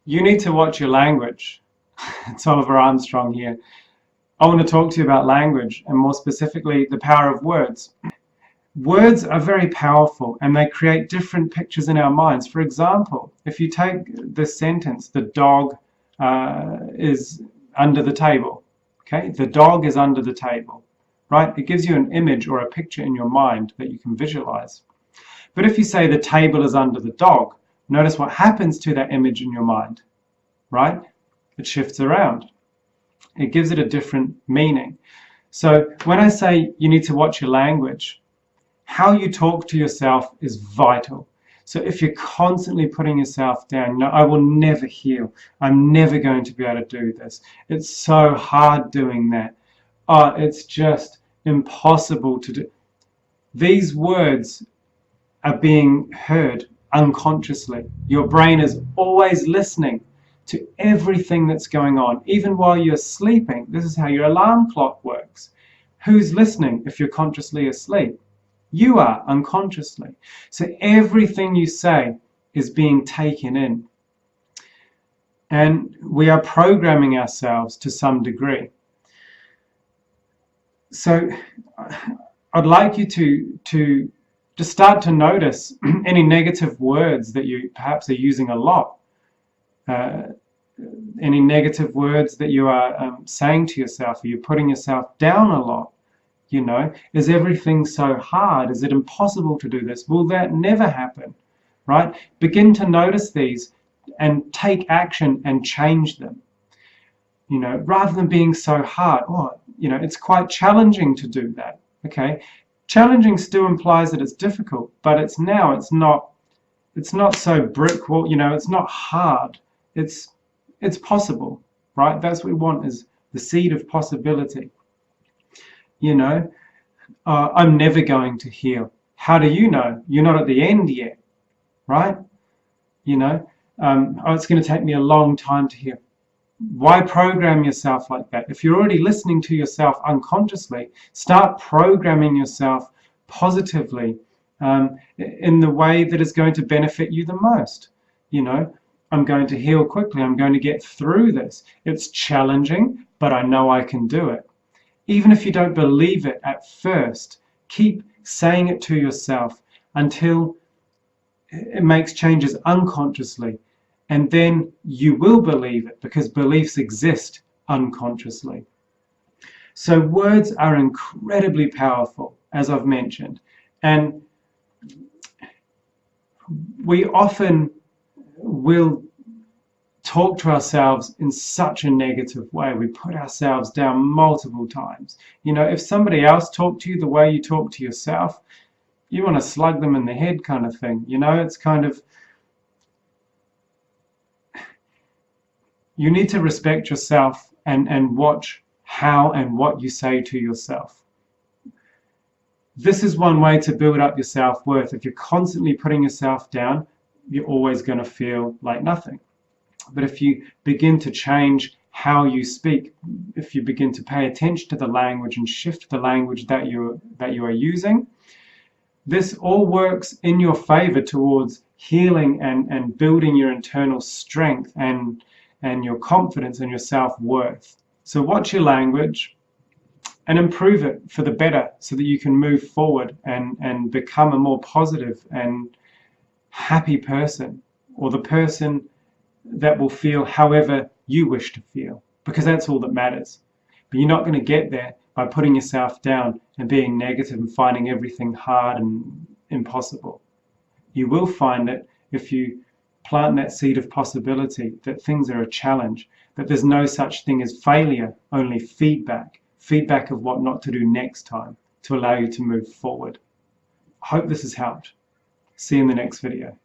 You need to watch your language. It's Oliver Armstrong here. I want to talk to you about language, and more specifically, the power of words. Words are very powerful, and they create different pictures in our minds. For example, if you take this sentence, the dog is under the table. Okay, the dog is under the table, right? It gives you an image or a picture in your mind that you can visualize. But if you say the table is under the dog, notice what happens to that image in your mind, right? It shifts around. It gives it a different meaning. So when I say you need to watch your language, how you talk to yourself is vital. So if you're constantly putting yourself down, I will never heal. I'm never going to be able to do this. It's so hard doing that. Oh, it's just impossible to do. These words are being heard unconsciously. Your brain is always listening to everything that's going on, even while you're sleeping. This is how your alarm clock works. Who's listening if you're consciously asleep? You are, unconsciously. So everything you say is being taken in. And we are programming ourselves to some degree. So I'd like you to just start to notice any negative words that you perhaps are using a lot. Any negative words that you are saying to yourself, or you're putting yourself down a lot. You know, is everything so hard? Is it impossible to do this? Will that never happen? Right? Begin to notice these and take action and change them. You know, rather than being so hard. Oh, you know, it's quite challenging to do that. Okay, challenging still implies that it's difficult, but it's not so brick wall. You know, it's not hard. It's possible, right? That's what we want, is the seed of possibility. You know, I'm never going to heal. How do you know? You're not at the end yet, right? You know, oh, it's going to take me a long time to heal. Why program yourself like that? If you're already listening to yourself unconsciously, start programming yourself positively in the way that is going to benefit you the most. You know, I'm going to heal quickly. I'm going to get through this. It's challenging, but I know I can do it. Even if you don't believe it at first, keep saying it to yourself until it makes changes unconsciously. And then you will believe it, because beliefs exist unconsciously. So words are incredibly powerful, as I've mentioned. And we often will talk to ourselves in such a negative way. We put ourselves down multiple times. You know, if somebody else talked to you the way you talk to yourself, you want to slug them in the head kind of thing. You know, it's kind of, you need to respect yourself and watch how and what you say to yourself. This is one way to build up your self-worth. If you're constantly putting yourself down, you're always going to feel like nothing. But if you begin to change how you speak, if you begin to pay attention to the language and shift the language that you are using, this all works in your favor towards healing and building your internal strength and your confidence and your self-worth. So watch your language and improve it for the better, so that you can move forward and become a more positive and happy person, or the person that will feel however you wish to feel, because that's all that matters. But you're not going to get there by putting yourself down and being negative and finding everything hard and impossible. You will find it if you plant that seed of possibility, that things are a challenge, that there's no such thing as failure, only feedback of what not to do next time to allow you to move forward. I hope this has helped. See you in the next video.